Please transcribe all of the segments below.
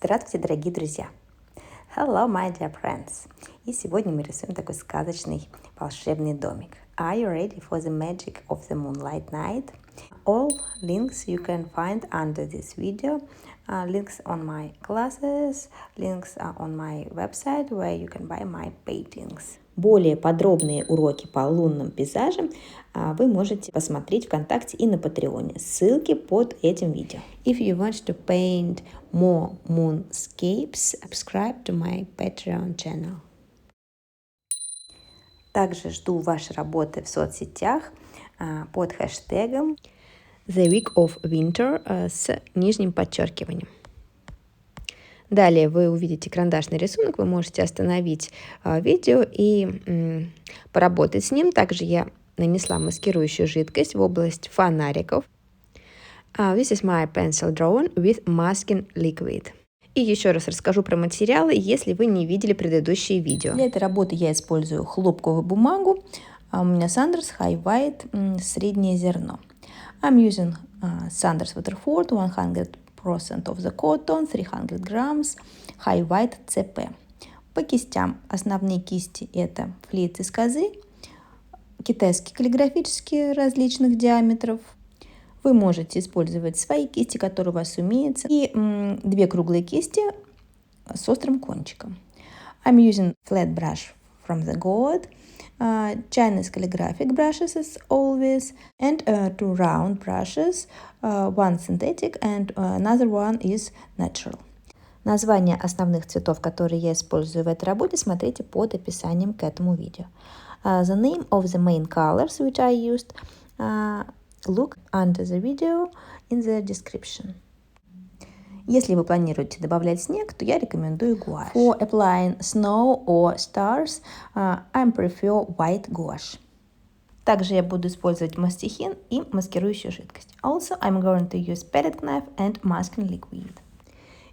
Здравствуйте, дорогие друзья! Hello, my dear friends! И сегодня мы рисуем такой сказочный волшебный домик. Are you ready for the magic of the moonlight night? All links you can find under this video. Links on my classes, links on my website where you can buy my paintings. Более подробные уроки по лунным пейзажам вы можете посмотреть ВКонтакте и на Патреоне. Ссылки под этим видео. If you want to paint more moonscapes, subscribe to my Patreon channel. Также жду ваши работы в соцсетях под хэштегом The Week of Winter с нижним подчеркиванием. Далее вы увидите карандашный рисунок, вы можете остановить видео и поработать с ним. Также я нанесла маскирующую жидкость в область фонариков. This is my pencil drawing with masking liquid. И еще раз расскажу про материалы, если вы не видели предыдущие видео. Для этой работы я использую хлопковую бумагу. У меня Sanders High White среднее зерно. I'm using Sanders Waterford 100% of the cotton, 300 grams, High White CP. По кистям основные кисти это флиц из козы, китайские каллиграфические различных диаметров. Вы можете использовать свои кисти, которые у вас имеются, и две круглые кисти с острым кончиком. I'm using flat brush from the God, Chinese calligraphic brushes as always, and two round brushes, one synthetic and another one is natural. Названия основных цветов, которые я использую в этой работе, смотрите под описанием к этому видео. The name of the main colors which I used, look under the video in the description. Если вы планируете добавлять снег, то я рекомендую гуашь. For applying snow or stars, I prefer white gouache. Также я буду использовать мастихин и маскирующую жидкость. Also, I'm going to use palette knife and masking liquid.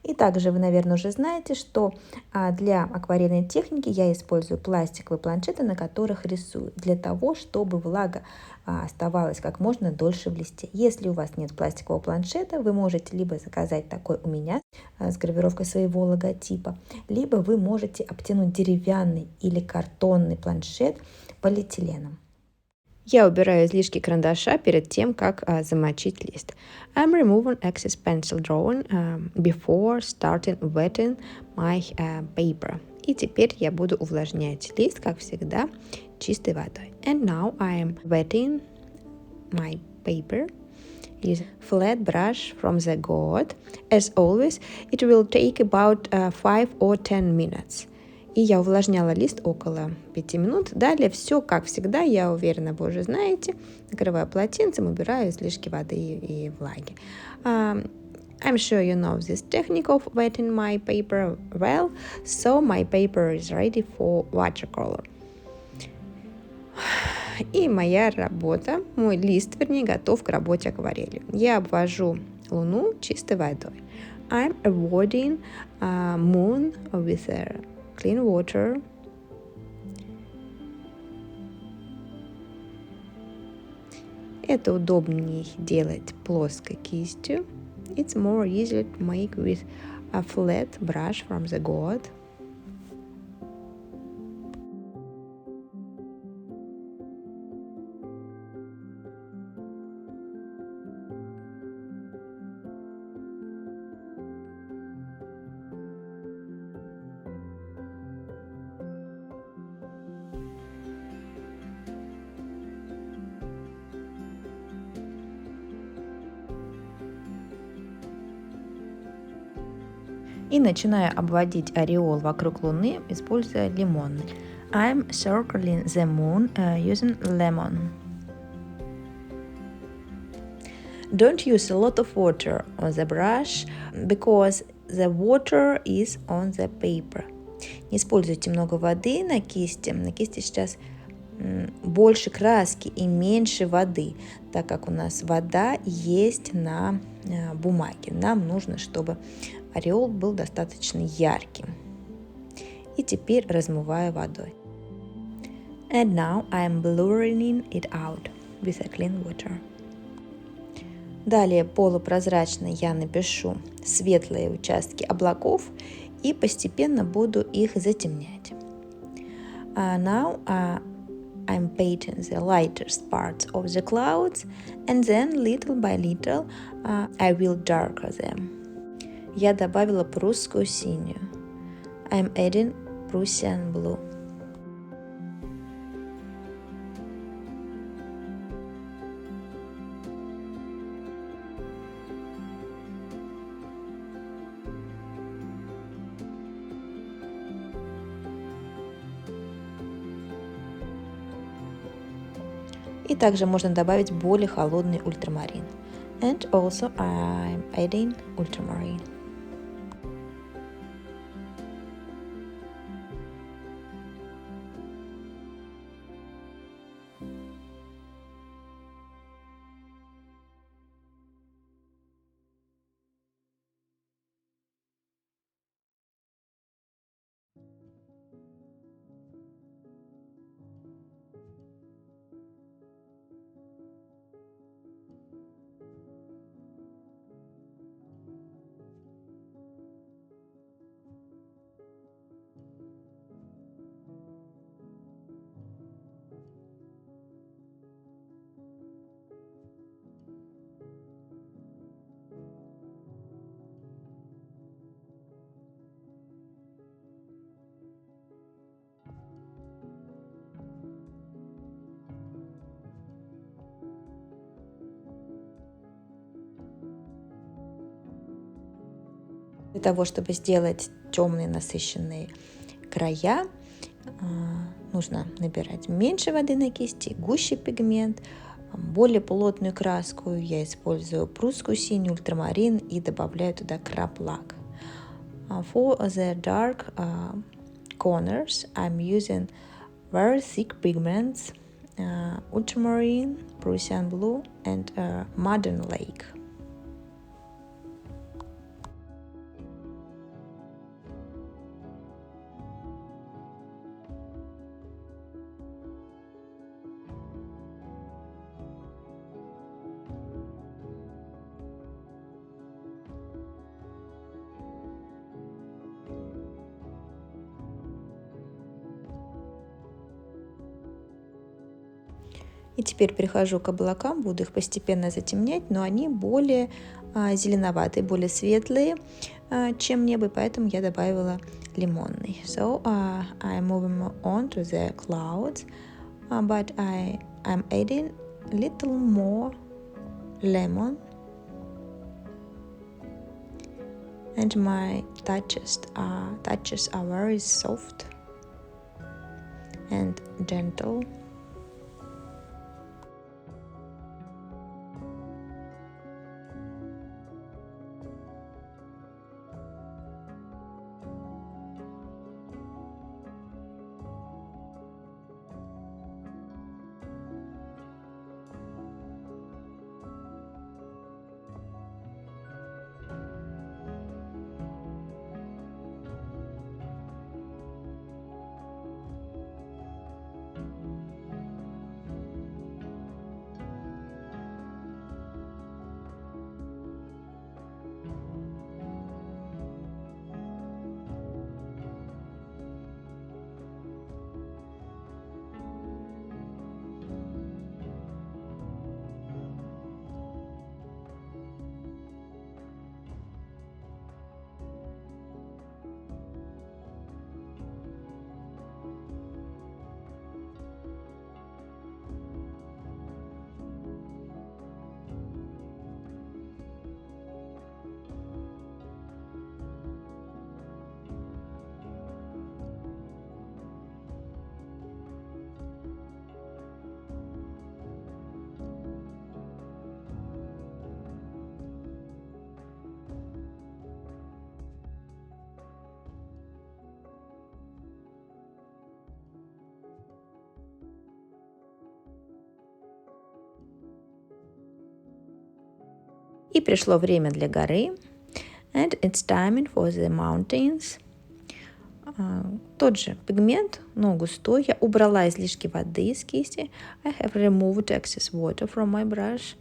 И также вы, наверное, уже знаете, что для акварельной техники я использую пластиковые планшеты, на которых рисую, для того, чтобы влага оставалась как можно дольше в листе. Если у вас нет пластикового планшета, вы можете либо заказать такой у меня с гравировкой своего логотипа, либо вы можете обтянуть деревянный или картонный планшет полиэтиленом. Я убираю излишки карандаша перед тем, как замочить лист. I'm removing excess pencil drawing before starting wetting my paper. И теперь я буду увлажнять лист, как всегда, чистой водой. And now I am wetting my paper using flat brush from the God. As always, it will take about 5 or 10 minutes. И я увлажняла лист около 5 минут. Далее все, как всегда, я уверена, вы уже знаете. Накрываю полотенцем, убираю излишки воды и влаги. I'm sure you know this technique of wetting my paper well, so my paper is ready for watercolor. И моя работа, мой лист, вернее, готов к работе акварелью. Я обвожу луну чистой водой. I'm avoiding moon with clean water. Это удобнее делать плоской кистью. It's more easy to make with a flat brush from the God. И начинаю обводить ореол вокруг Луны, используя лимонный. I'm circling the moon using lemon. Don't use a lot of water on the brush because the water is on the paper. Не используйте много воды на кисти. На кисти сейчас больше краски и меньше воды, так как у нас вода есть на бумаге. Нам нужно, чтобы ореол был достаточно ярким. И теперь размываю водой. And now I'm blurring it out with a clean water. Далее полупрозрачно я напишу светлые участки облаков и постепенно буду их затемнять. Now I'm painting the lightest parts of the clouds, and then little by little I will darken them. Я добавила прусскую синюю. I'm adding Prussian blue. И также можно добавить более холодный ультрамарин. And also I'm adding ultramarine. Для того, чтобы сделать темные насыщенные края, нужно набирать меньше воды на кисти, гуще пигмент, более плотную краску. Я использую прусскую синюю, ультрамарин и добавляю туда краб-лак. For the dark corners, I'm using very thick pigments, ultramarine, Prussian blue and Modern Lake. И теперь перехожу к облакам, буду их постепенно затемнять, но они более зеленоватые, более светлые, чем небо, поэтому я добавила лимонный. So I'm moving on to the clouds, but I'm adding a little more lemon, and my touches are very soft and gentle. И пришло время для горы. And it's time for the mountains. Тот же пигмент, но густой. Я убрала излишки воды из кисти. I have removed excess water from my brush.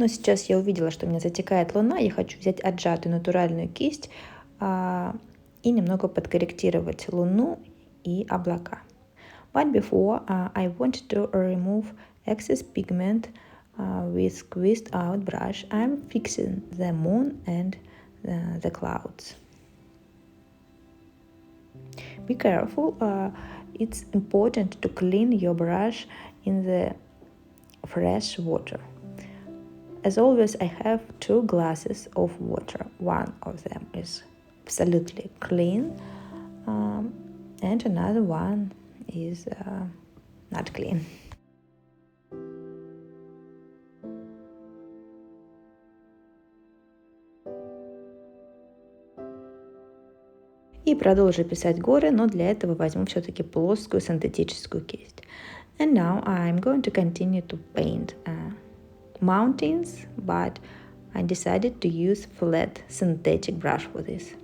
Но сейчас я увидела, что у меня затекает луна, я хочу взять отжатую натуральную кисть и немного подкорректировать луну и облака. But before, I wanted to remove excess pigment with squeezed out brush. I'm fixing the moon and the clouds. Be careful, it's important to clean your brush in the fresh water. As always, I have 2 glasses of water. One of them is absolutely clean, and another one is not clean. И продолжу писать горы, но для этого возьму все-таки плоскую синтетическую кисть. And now I'm going to continue to paint mountains, but I decided to use flat synthetic brush for this.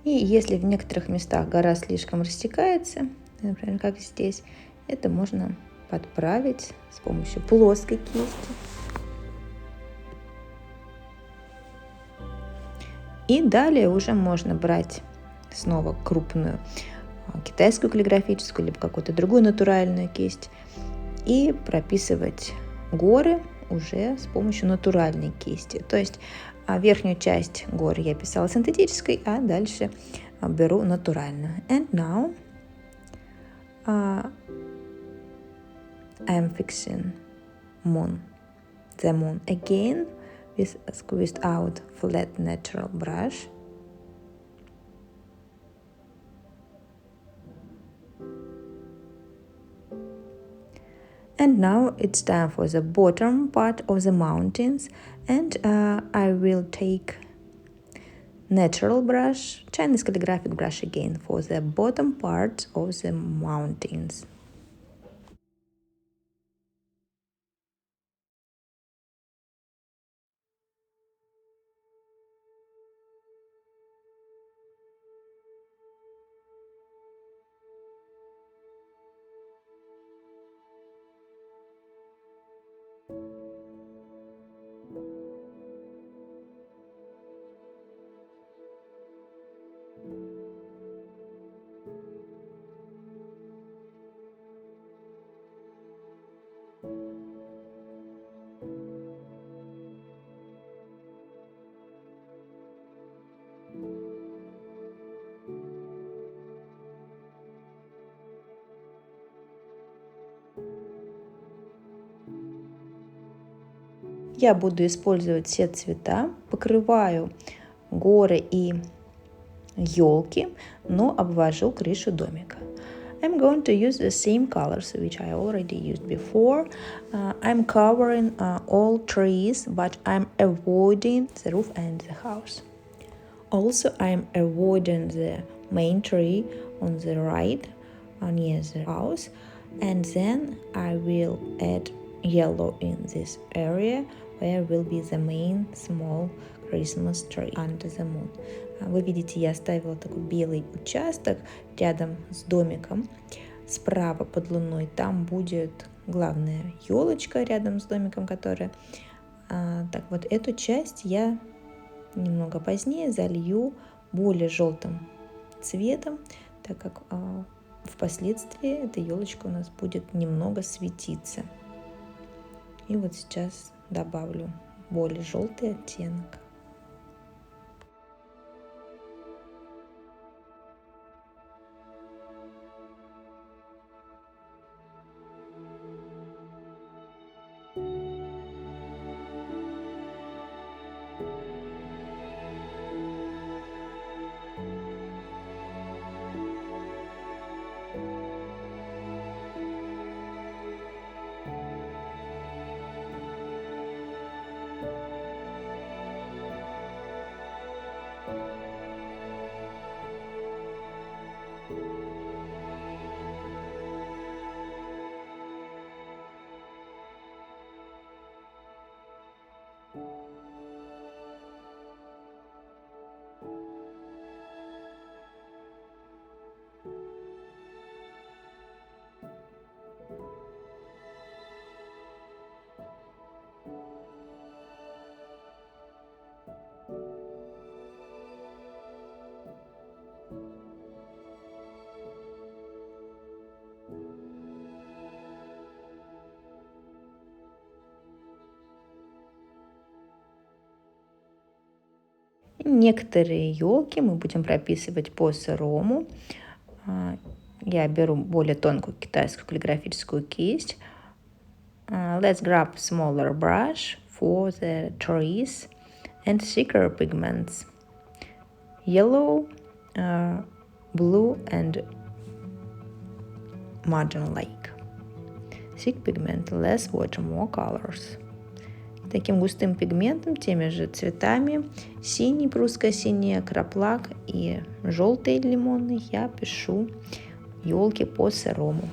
И если в некоторых местах гора слишком растекается, например, как здесь, это можно подправить с помощью плоской кисти. И далее уже можно брать снова крупную китайскую каллиграфическую, либо какую-то другую натуральную кисть и прописывать горы уже с помощью натуральной кисти. То есть верхнюю часть гор я писала синтетической, а дальше беру натуральную. And now I'm fixing the moon again with a squeezed out flat natural brush. And now it's time for the bottom part of the mountains, and I will take natural brush, Chinese calligraphic brush again for the bottom part of the mountains. Я буду использовать все цвета, покрываю горы и елки, но обвожу крышу домика. I'm going to use the same colors which I already used before. I'm covering all trees, but I'm avoiding the roof and the house. Also, I'm avoiding the main tree on the right near the house, and then I will add yellow in this area where will be the main small Christmas tree under the moon. Вы видите, я оставила такой белый участок рядом с домиком. Справа под луной там будет главная елочка рядом с домиком, которая... Так вот, эту часть я немного позднее залью более желтым цветом, так как впоследствии эта елочка у нас будет немного светиться. И вот сейчас добавлю более желтый оттенок. Некоторые елки мы будем прописывать по-сырому. Я беру более тонкую китайскую каллиграфическую кисть. Let's grab smaller brush for the trees and thicker pigments. Yellow, blue and margin lake. Thick pigment, less water, more colors. Таким густым пигментом, теми же цветами, синий, прусская синяя, краплак и желтый лимонный, я пишу елки по-сырому.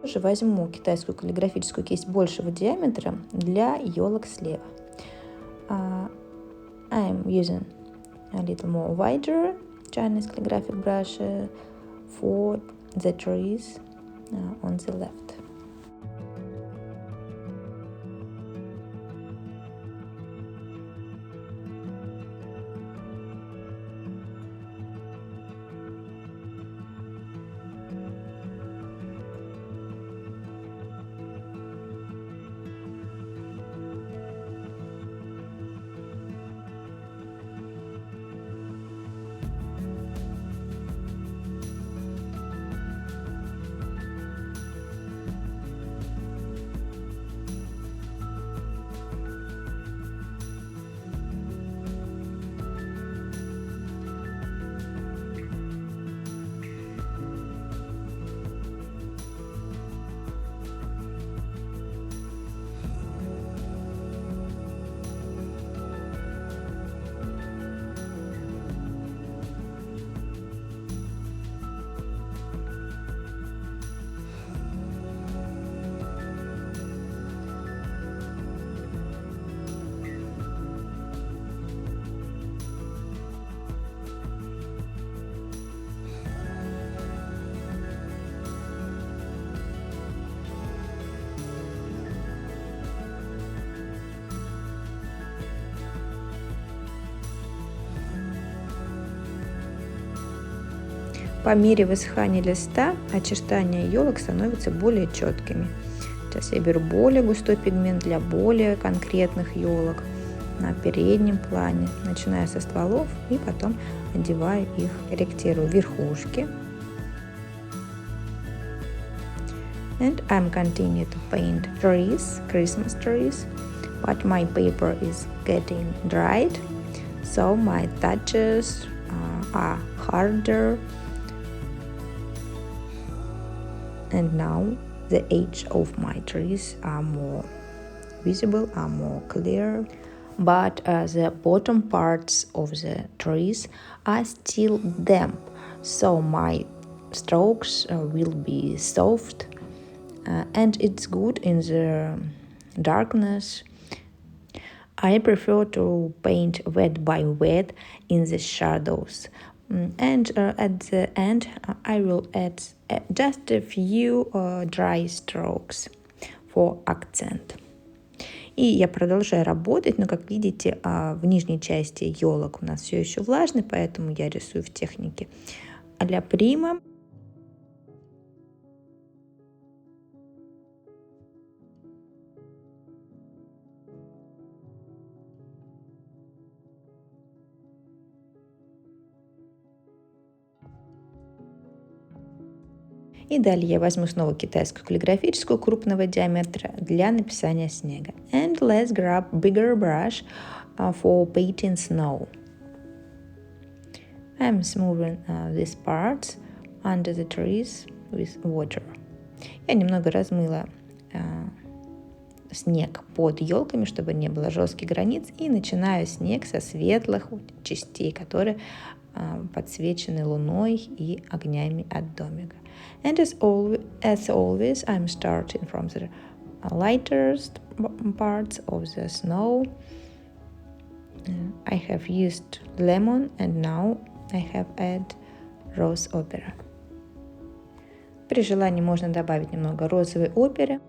Тоже возьму китайскую каллиграфическую кисть большего диаметра для елок слева. I'm using a little more wider Chinese calligraphic brush for the trees on the left. По мере высыхания листа очертания елок становятся более четкими. Сейчас я беру более густой пигмент для более конкретных елок на переднем плане, начиная со стволов и потом одеваю их, корректирую верхушки. And I'm continue to paint trees, Christmas trees, but my paper is getting dried, so my touches are harder. And now the edge of my trees are more visible, are more clear, but the bottom parts of the trees are still damp, so my strokes will be soft, and it's good in the darkness. I prefer to paint wet by wet in the shadows. And at the end, I will add just a few dry strokes for accent. И я продолжаю работать, но, как видите, в нижней части елок у нас все еще влажный, поэтому я рисую в технике а-ля прима. И далее я возьму снова китайскую каллиграфическую крупного диаметра для написания снега. And let's grab bigger brush for painting snow. I'm smoothing these parts under the trees with water. Я немного размыла снег под елками, чтобы не было жестких границ, и начинаю снег со светлых частей, которые подсвечены луной и огнями от домика. And as always, I'm starting from the lightest parts of the snow. I have used lemon and now I have added rose opera. При желании можно добавить немного розовой оперы.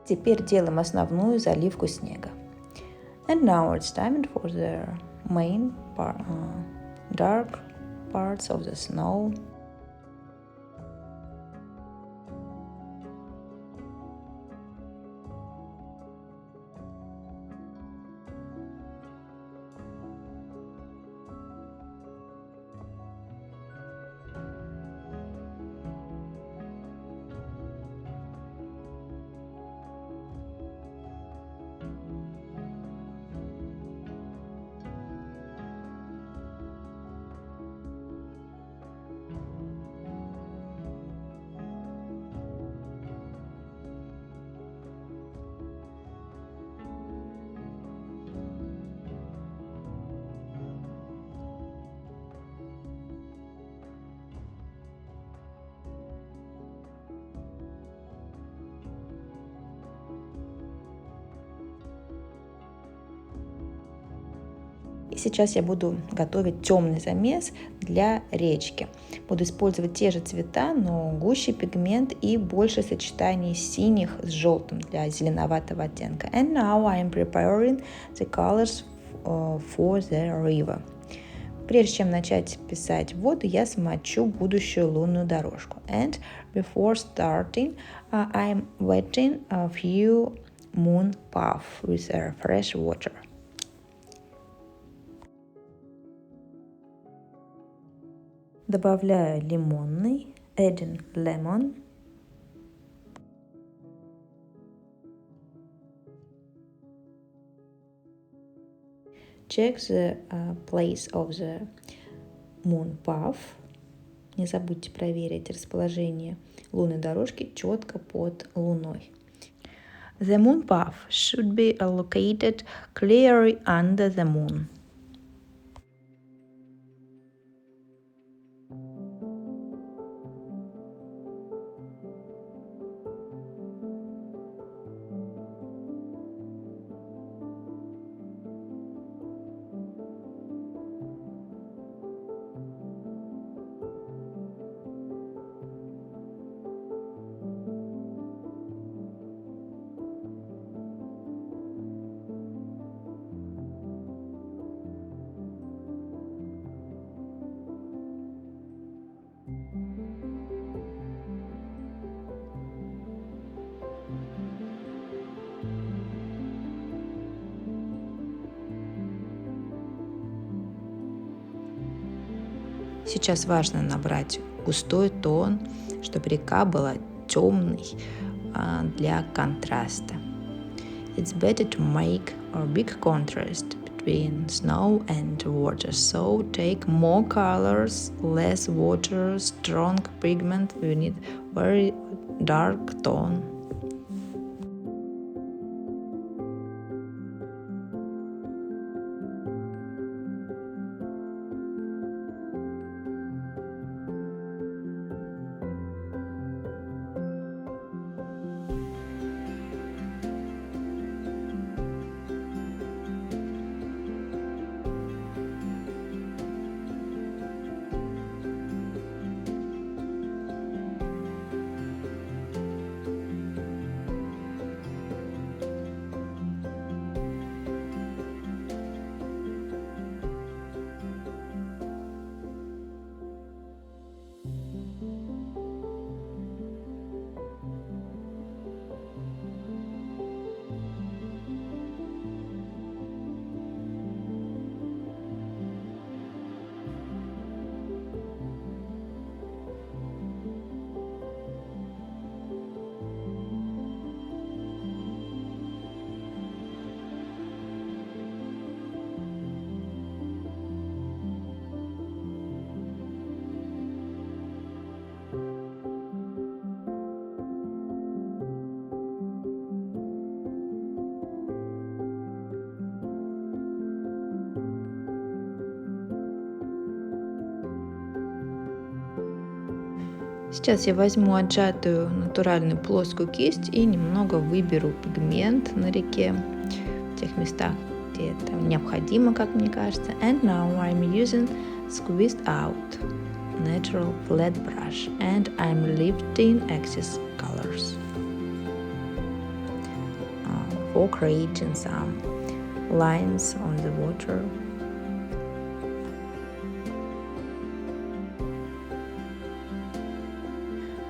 Теперь делаем основную заливку снега. And now it's time for the main dark parts of the snow. И сейчас я буду готовить темный замес для речки. Буду использовать те же цвета, но гуще пигмент и больше сочетаний синих с желтым для зеленоватого оттенка. And now I am preparing the colors for the river. Прежде чем начать писать воду, я смочу будущую лунную дорожку. And before starting, I am wetting a few moon puff with fresh water. Добавляю лимонный, adding lemon. Check the place of the moon puff. Не забудьте проверить расположение лунной дорожки четко под луной. The moon puff should be located clearly under the moon. Сейчас важно набрать густой тон, чтобы река была темной для контраста. It's better to make a big contrast between snow and water, so take more colors, less water, strong pigment. We need very dark tone. Сейчас я возьму отжатую натуральную плоскую кисть и немного выберу пигмент на реке в тех местах, где это необходимо, как мне кажется. And now I'm using squeezed out natural flat brush and I'm lifting excess colors for creating some lines on the water.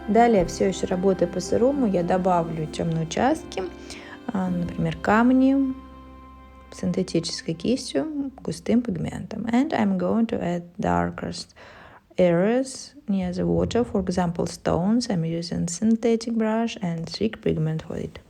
Далее, все еще работая по сырому, я добавлю темные участки, например, камни, синтетической кистью, густым пигментом. And I'm going to add darkest areas near the water, for example, stones. I'm using synthetic brush and thick pigment for it.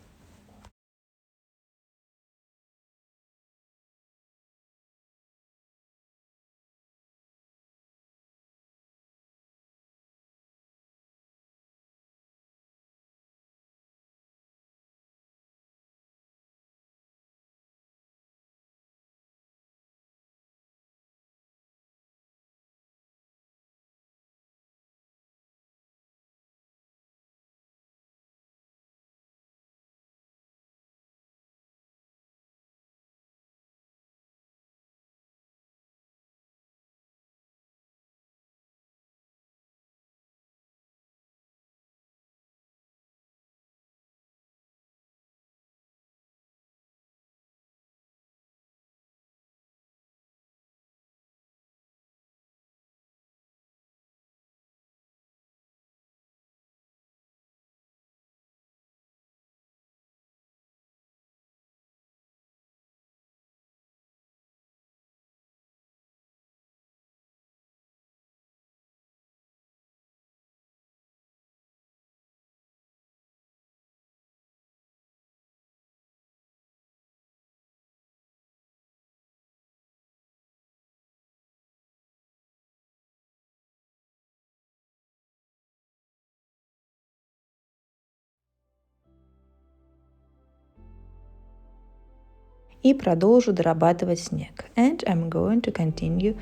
И продолжу дорабатывать снег. And I'm going to continue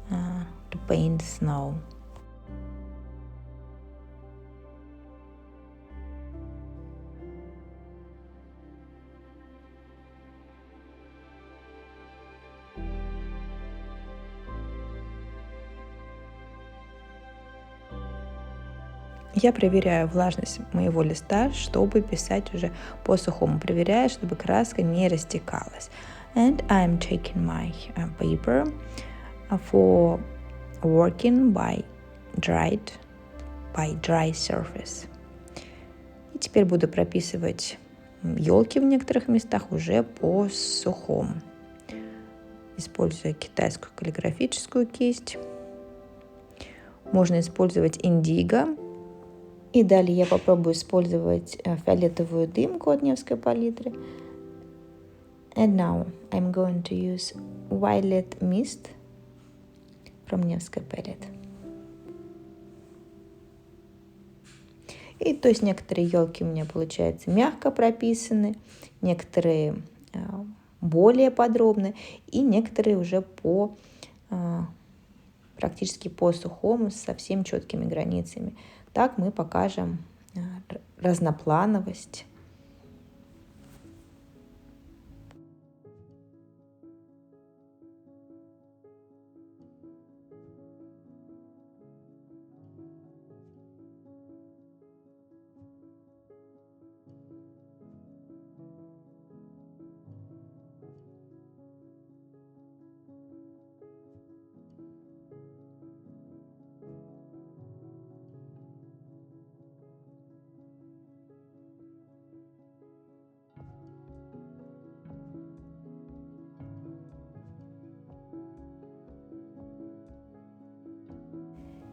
to paint snow. Я проверяю влажность моего листа, чтобы писать уже по сухому. Проверяю, чтобы краска не растекалась. And I'm taking my paper for working by dry surface. И теперь буду прописывать елки в некоторых местах уже по сухому, используя китайскую каллиграфическую кисть. Можно использовать индиго. И далее я попробую использовать фиолетовую дымку от Невской палитры. And now I'm going to use violet mist from Nevsky palette. И то есть некоторые елки у меня, получается, мягко прописаны, некоторые более подробно, и некоторые уже практически по сухому, с совсем четкими границами. Так мы покажем разноплановость.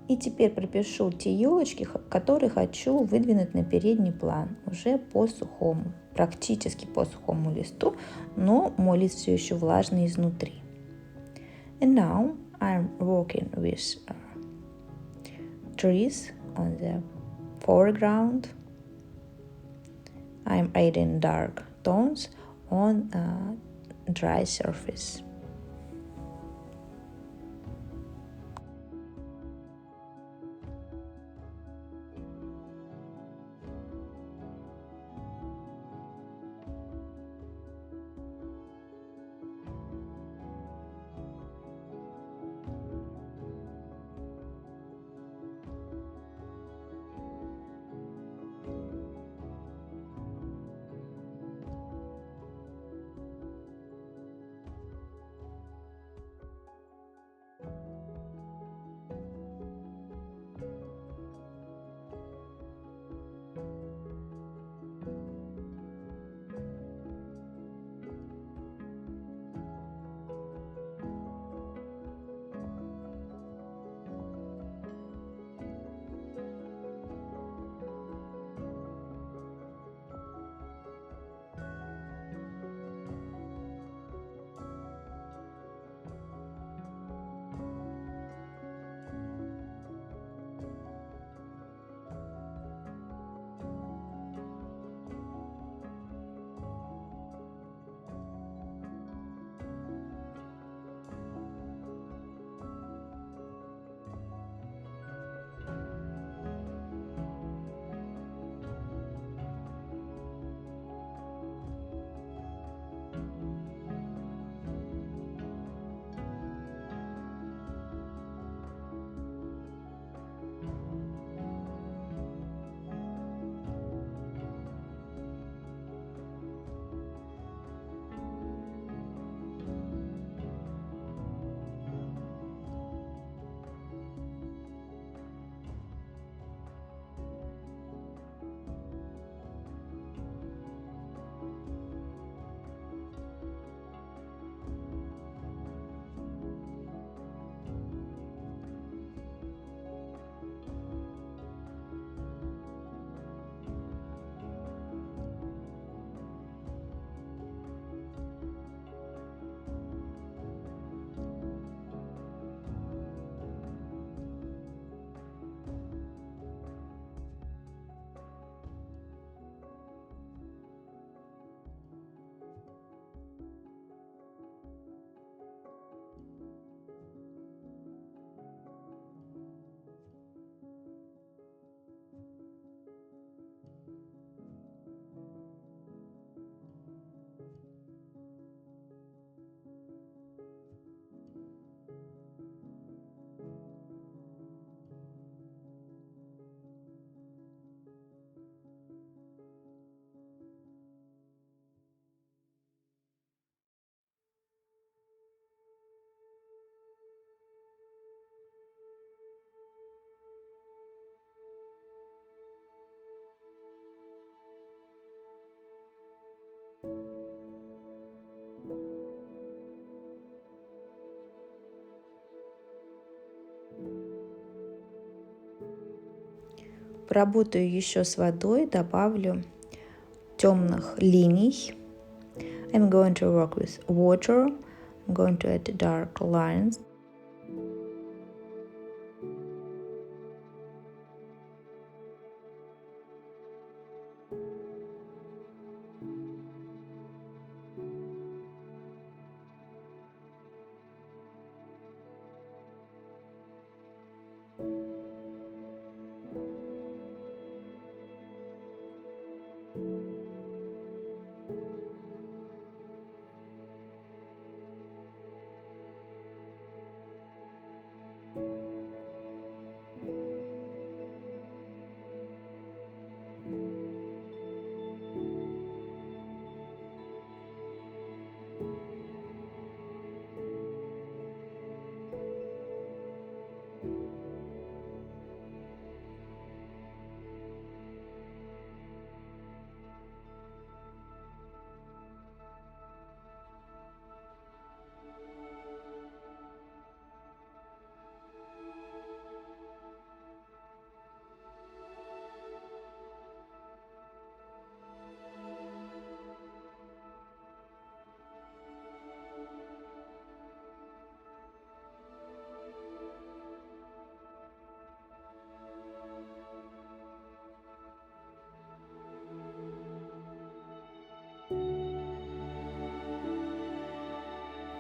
И теперь пропишу те елочки, которые хочу выдвинуть на передний план, уже по сухому, практически по сухому листу, но мой лист все еще влажный изнутри. And now I'm working with trees on the foreground. I'm adding dark tones on a dry surface. Поработаю еще с водой, добавлю темных линий. I'm going to work with water. I'm going to add dark lines.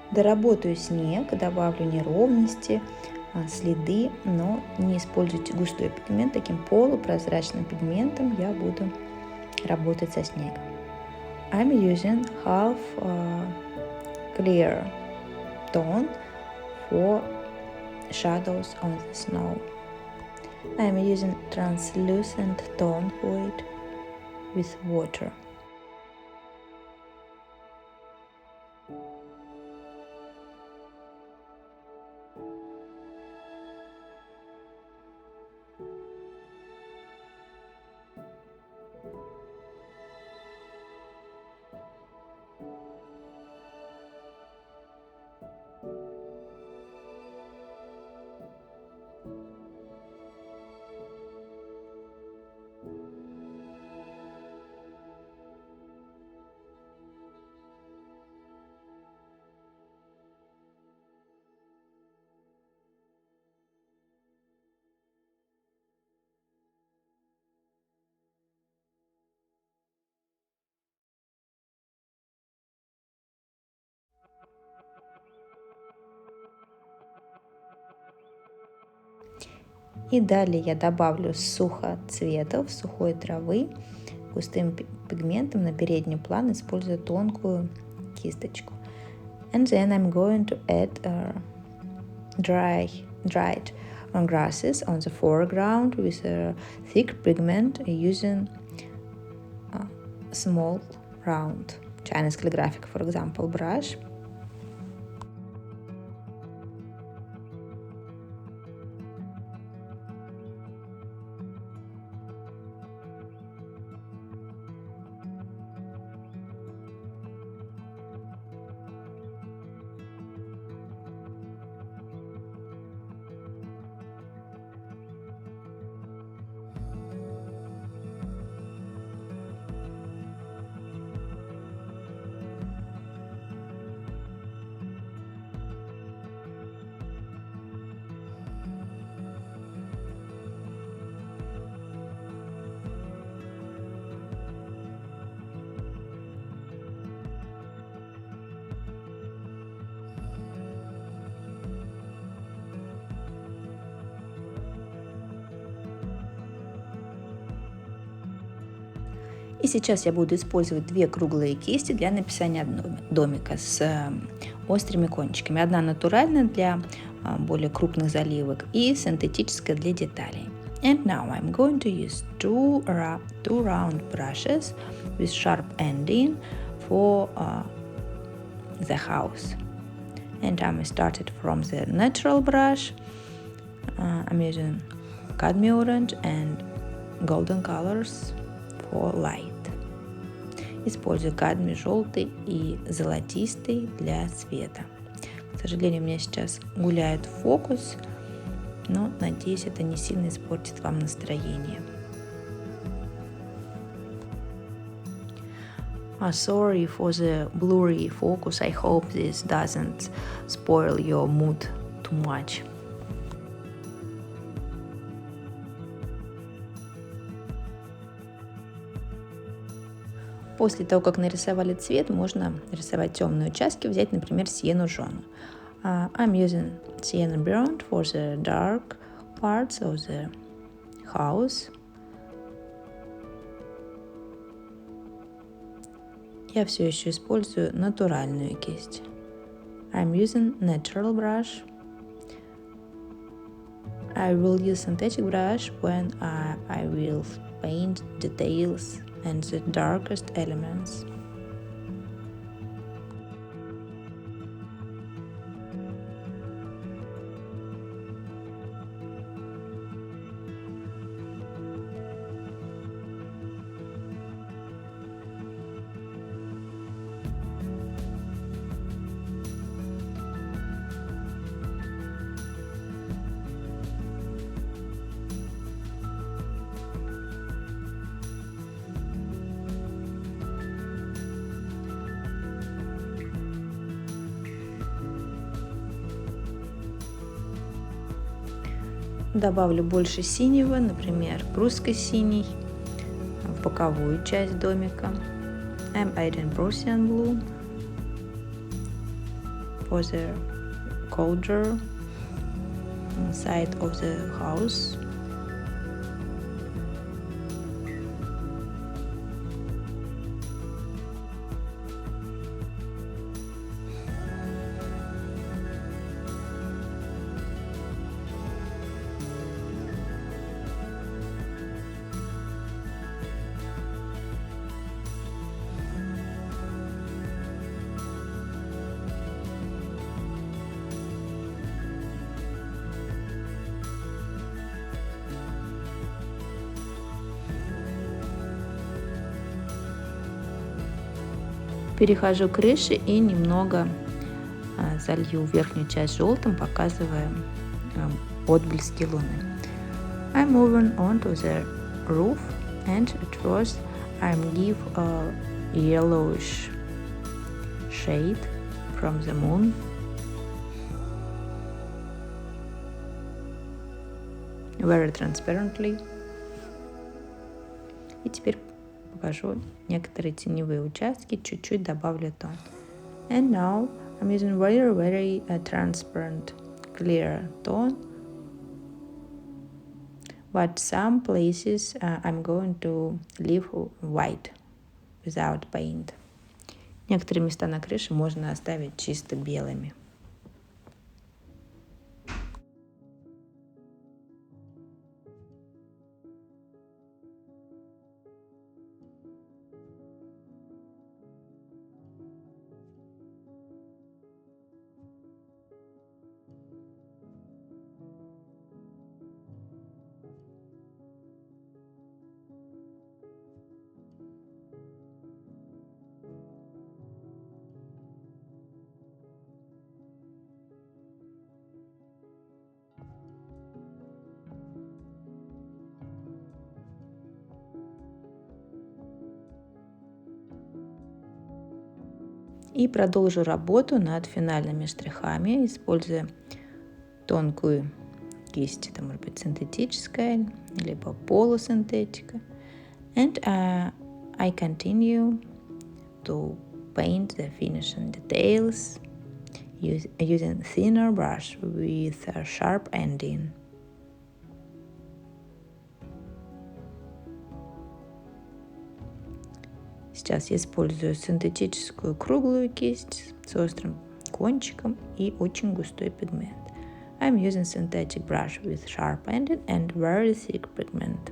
Доработаю снег, добавлю неровности, следы, но не используйте густой пигмент. Таким полупрозрачным пигментом я буду работать со снегом. I'm using half clear tone for shadows on the snow. I'm using translucent tone for it with water. И далее я добавлю сухоцветов, сухой травы густым пигментом на передний план, используя тонкую кисточку. And then I'm going to add dried grasses on the foreground with a thick pigment using small round Chinese calligraphic, for example, brush. И сейчас я буду использовать две круглые кисти для написания домика с острыми кончиками. Одна натуральная для более крупных заливок и синтетическая для деталей. And now I'm going to use two round brushes with sharp ending for the house. And I'm started from the natural brush. I'm using cadmium orange and golden colors for light. Использую кадмий желтый и золотистый для цвета. К сожалению, у меня сейчас гуляет фокус, но надеюсь, это не сильно испортит вам настроение. Sorry for the blurry focus. I hope this doesn't spoil your mood too much. После того, как нарисовали цвет, можно рисовать темные участки, взять, например, сиену жженую. I'm using sienna burnt for the dark parts of the house. Я все еще использую натуральную кисть. I'm using natural brush. I will use synthetic brush when I will paint details and the darkest elements. Добавлю больше синего, например, прусский синий, в боковую часть домика. I'm adding Prussian blue for the colder side of the house. Перехожу к крыше и немного залью верхнюю часть желтым, показывая отблески луны. I'm moving on to the roof, and at first I'm give a yellowish shade from the moon. Very transparently. И теперь покажу некоторые теневые участки, чуть-чуть добавлю тон. And now I'm using very transparent, clear tone. But some places I'm going to leave white without paint. Некоторые места на крыше можно оставить чисто белыми. И продолжу работу над финальными штрихами, используя тонкую кисть, это может быть синтетическая, либо полусинтетика. And I continue to paint the finishing details using thinner brush with a sharp ending. Сейчас я использую синтетическую круглую кисть с острым кончиком и очень густой пигмент. I'm using synthetic brush with sharp ending and very thick pigment.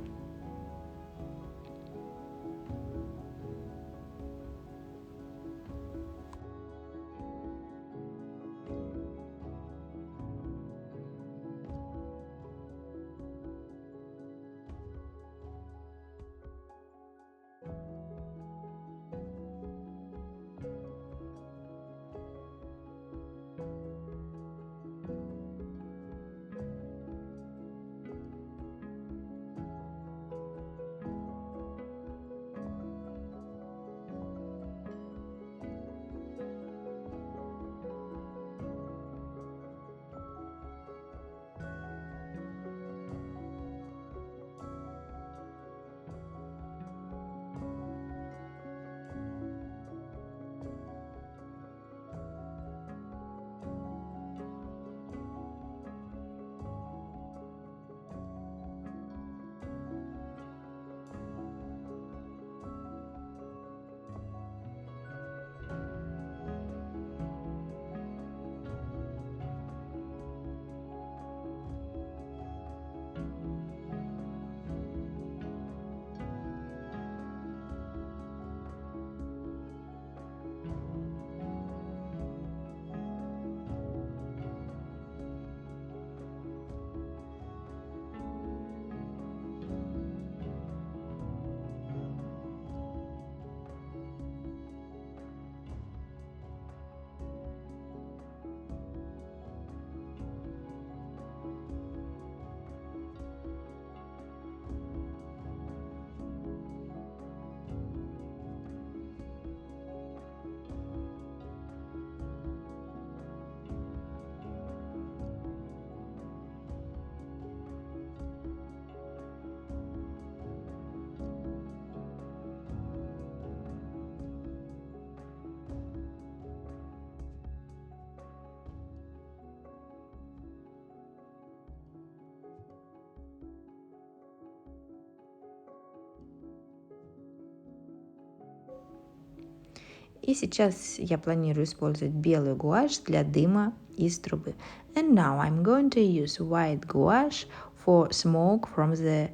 И сейчас я планирую использовать белую гуашь для дыма из трубы. And now I'm going to use white gouache for smoke from the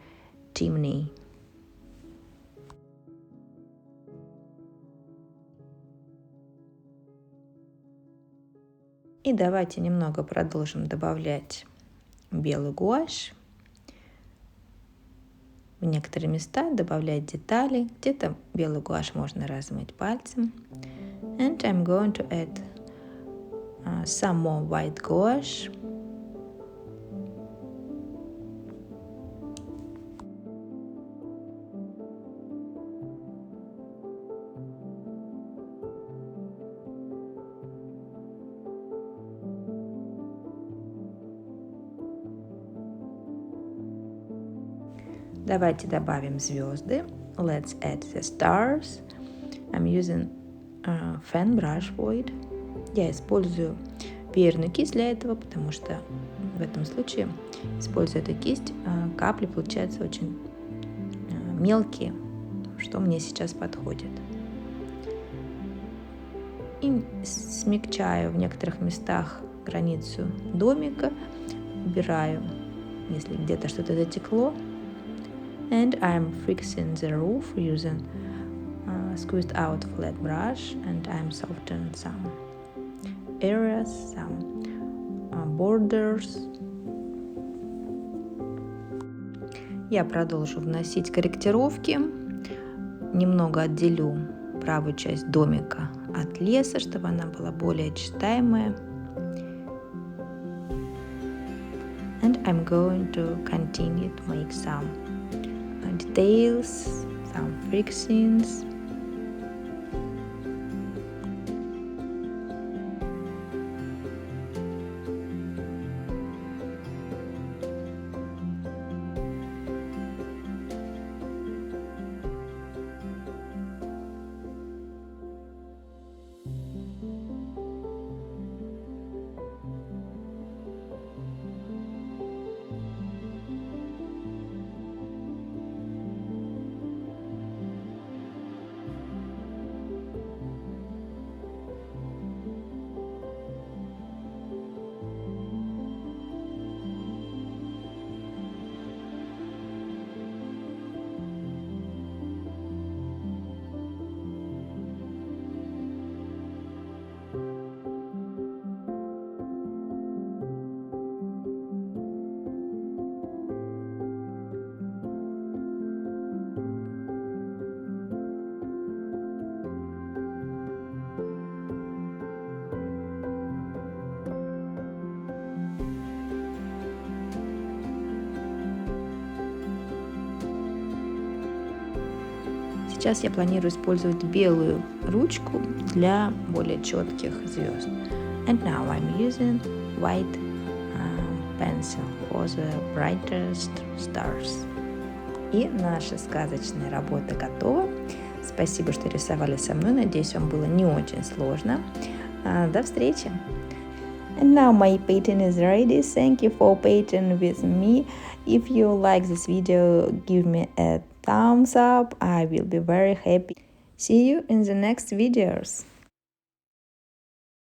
chimney. И давайте немного продолжим добавлять белый гуашь. В некоторые места добавлять детали. Где-то белый гуашь можно размыть пальцем. And I'm going to add some more white gouache. Давайте добавим звезды. Let's add the stars. I'm using fan brush for it. Я использую веерную кисть для этого, потому что в этом случае, используя эту кисть, капли получаются очень мелкие, что мне сейчас подходит. И смягчаю в некоторых местах границу домика, убираю, если где-то что-то затекло. And I'm fixing the roof using squeezed out flat brush, and I'm softening some areas, some borders. Я продолжу вносить корректировки. Немного отделю правую часть домика от леса, чтобы она была более читаемая. And I'm going to continue to make some details, some fixings. Сейчас я планирую использовать белую ручку для более четких звезд. And now I'm using white pencil for the brightest stars. И наша сказочная работа готова. Спасибо, что рисовали со мной. Надеюсь, вам было не очень сложно. До встречи! And now my painting is ready. Thank you for painting with me. If you like this video, give me a thumbs up. I will be very happy. See you in the next videos.